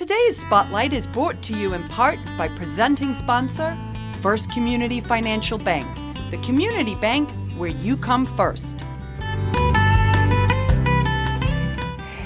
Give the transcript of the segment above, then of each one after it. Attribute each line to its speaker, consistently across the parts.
Speaker 1: Today's Spotlight is brought to you in part by presenting sponsor, First Community Financial Bank, the community bank where you come first.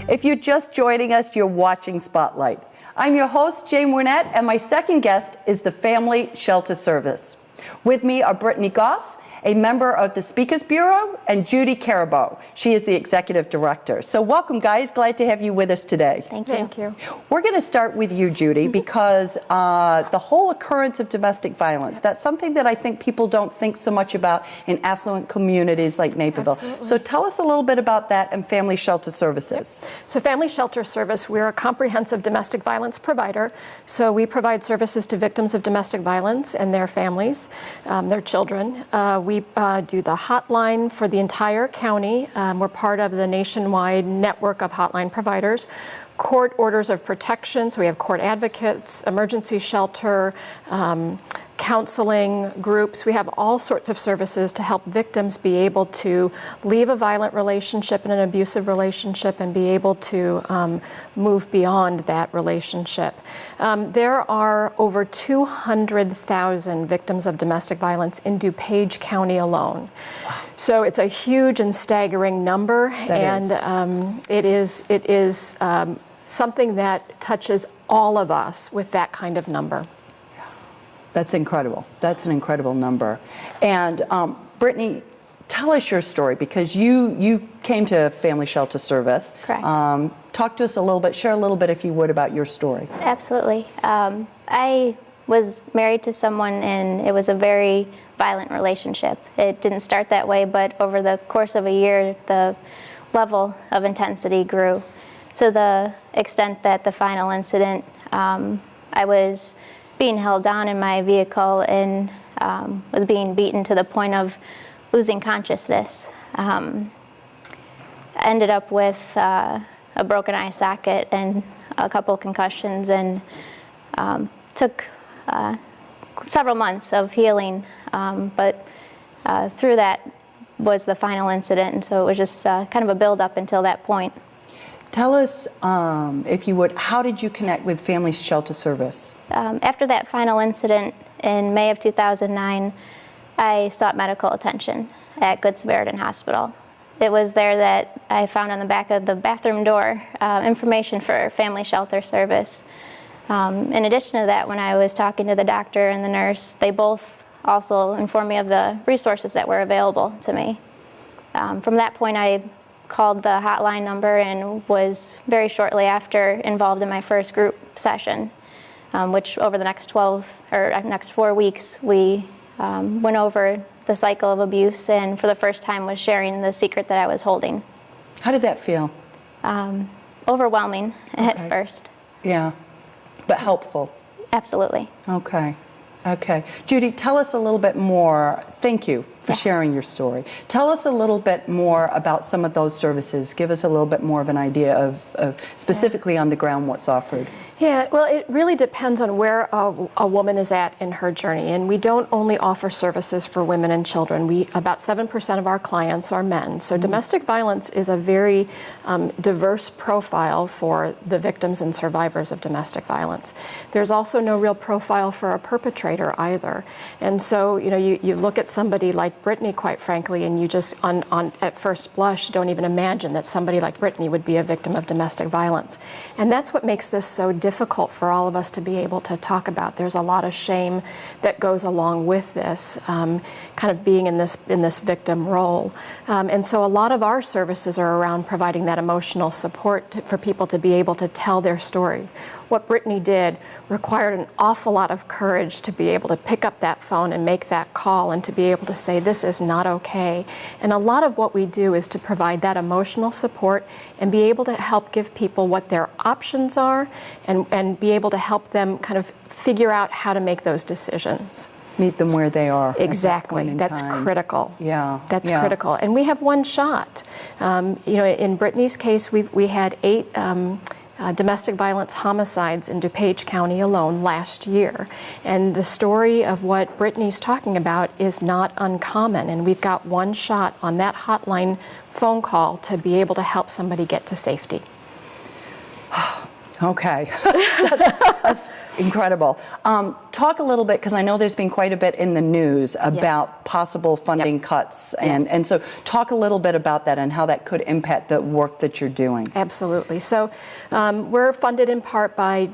Speaker 1: If you're just joining us, you're watching Spotlight. I'm your host, Jane Wernette, and my second guest is the Family Shelter Service. With me are Brittany Goss, a member of the Speakers Bureau, and Judy Carabeau. She is the Executive Director. So welcome, guys. Glad to have you with us today.
Speaker 2: Thank you. Thank you.
Speaker 1: We're going to start with you, Judy, because the whole occurrence of domestic violence, that's something that I think people don't think so much about in affluent communities like Naperville.
Speaker 2: Absolutely.
Speaker 1: So tell us a little bit about that and Family Shelter Services.
Speaker 2: Yep. So Family Shelter Service, we're a comprehensive domestic violence provider. So we provide services to victims of domestic violence and their families, their children. We do the hotline for the entire county. We're part of the nationwide network of hotline providers. Court orders of protection, so we have court advocates, emergency shelter, counseling groups. We have all sorts of services to help victims be able to leave a violent relationship and an abusive relationship and be able to move beyond that relationship. There are over 200,000 victims of domestic violence in DuPage County alone. Wow. So it's a huge and staggering number, it is something that touches all of us with that kind of number.
Speaker 1: That's incredible. That's an incredible number. And Brittany, tell us your story, because you came to Family Shelter Service.
Speaker 3: Correct.
Speaker 1: Talk to us a little bit, share a little bit, if you would, about your story.
Speaker 3: Absolutely. I was married to someone, and it was a very violent relationship. It didn't start that way, but over the course of a year, the level of intensity grew to the extent that the final incident, I was being held down in my vehicle and was being beaten to the point of losing consciousness. I ended up with a broken eye socket and a couple concussions, and took several months of healing, but through that was the final incident, and so it was just kind of a build-up until that point.
Speaker 1: Tell us, if you would, how did you connect with Family Shelter Service?
Speaker 3: After that final incident in May of 2009, I sought medical attention at Good Samaritan Hospital. It was there that I found on the back of the bathroom door information for Family Shelter Service. In addition to that, when I was talking to the doctor and the nurse, they both also informed me of the resources that were available to me. From that point, I called the hotline number and was very shortly after involved in my first group session, which over the next 4 weeks, we went over the cycle of abuse, and for the first time was sharing the secret that I was holding.
Speaker 1: How did that feel?
Speaker 3: Overwhelming at first.
Speaker 1: Yeah, but helpful.
Speaker 3: Absolutely.
Speaker 1: Okay. Judy, tell us a little bit more. Thank you for sharing your story. Tell us a little bit more about some of those services. Give us a little bit more of an idea of specifically on the ground what's offered.
Speaker 2: Yeah, well, it really depends on where a woman is at in her journey. And we don't only offer services for women and children. About 7% of our clients are men. So domestic violence is a very diverse profile for the victims and survivors of domestic violence. There's also no real profile for a perpetrator either. And so, you look at somebody like Brittany, quite frankly, and you just, at first blush, don't even imagine that somebody like Brittany would be a victim of domestic violence. And that's what makes this so difficult for all of us to be able to talk about. There's a lot of shame that goes along with this, kind of being in this victim role. And so a lot of our services are around providing that emotional support for people to be able to tell their story. What Brittany did required an awful lot of courage to be able to pick up that phone and make that call and to be able to say, this is not okay. And a lot of what we do is to provide that emotional support and be able to help give people what their options are and be able to help them kind of figure out how to make those decisions.
Speaker 1: Meet them where they are.
Speaker 2: Exactly. That's critical.
Speaker 1: Yeah.
Speaker 2: That's critical. And we have one shot. In Brittany's case, we had 8 domestic violence homicides in DuPage County alone last year. And the story of what Brittany's talking about is not uncommon. And we've got one shot on that hotline phone call to be able to help somebody get to safety.
Speaker 1: Okay, that's incredible. Talk a little bit, because I know there's been quite a bit in the news about possible funding cuts, and so talk a little bit about that and how that could impact the work that you're doing.
Speaker 2: Absolutely. So we're funded in part by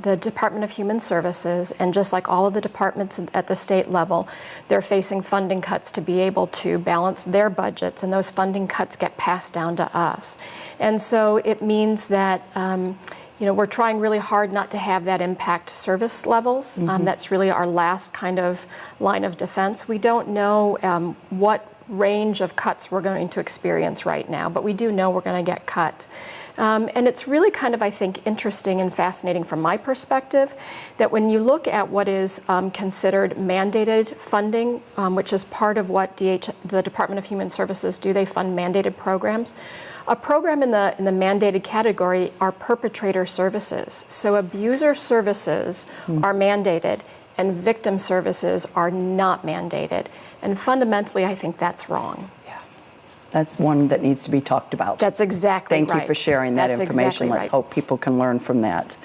Speaker 2: the Department of Human Services, and just like all of the departments at the state level, they're facing funding cuts to be able to balance their budgets, and those funding cuts get passed down to us. And so it means that we're trying really hard not to have that impact service levels. That's really our last kind of line of defense. We don't know what range of cuts we're going to experience right now, but we do know we're going to get cut. And it's really kind of, I think, interesting and fascinating from my perspective that when you look at what is considered mandated funding, which is part of what the Department of Human Services do, they fund mandated programs. A program in the mandated category are perpetrator services. So abuser services are mandated and victim services are not mandated. And fundamentally, I think that's wrong.
Speaker 1: Yeah, that's one that needs to be talked about.
Speaker 2: That's exactly right.
Speaker 1: Thank you for sharing that information.
Speaker 2: Exactly
Speaker 1: Let's hope people can learn from that.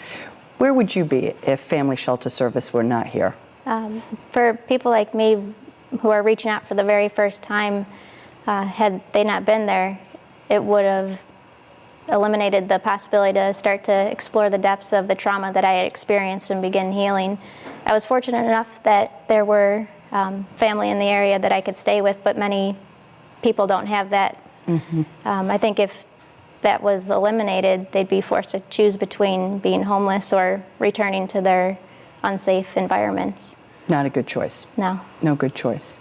Speaker 1: Where would you be if Family Shelter Service were not here?
Speaker 3: For people like me who are reaching out for the very first time, had they not been there, it would have eliminated the possibility to start to explore the depths of the trauma that I had experienced and begin healing. I was fortunate enough that there were family in the area that I could stay with, but many people don't have that. I think if that was eliminated, they'd be forced to choose between being homeless or returning to their unsafe environments.
Speaker 1: Not a good choice.
Speaker 3: No.
Speaker 1: No good choice.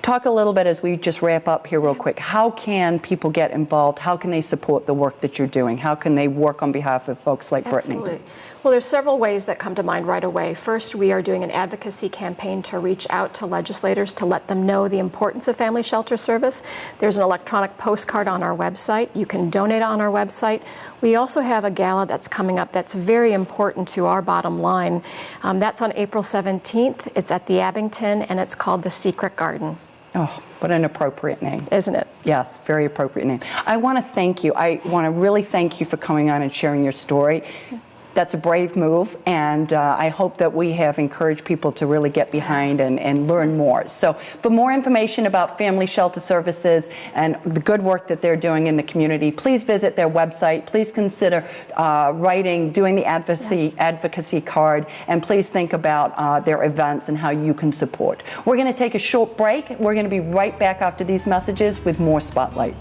Speaker 1: Talk a little bit as we just wrap up here real quick. How can people get involved? How can they support the work that you're doing? How can they work on behalf of folks like Brittany?
Speaker 2: Absolutely. Well, there's several ways that come to mind right away. First, we are doing an advocacy campaign to reach out to legislators to let them know the importance of Family Shelter Service. There's an electronic postcard on our website. You can donate on our website. We also have a gala that's coming up that's very important to our bottom line. That's on April 17th. It's at the Abington, and it's called The Secret Garden.
Speaker 1: Oh, what an appropriate name.
Speaker 2: Isn't it?
Speaker 1: Yes, very appropriate name. I want to thank you. I want to really thank you for coming on and sharing your story. That's a brave move, and I hope that we have encouraged people to really get behind and learn more. So for more information about Family Shelter Services and the good work that they're doing in the community, please visit their website. Please consider doing the advocacy card, and please think about their events and how you can support. We're going to take a short break. We're going to be right back after these messages with more Spotlight.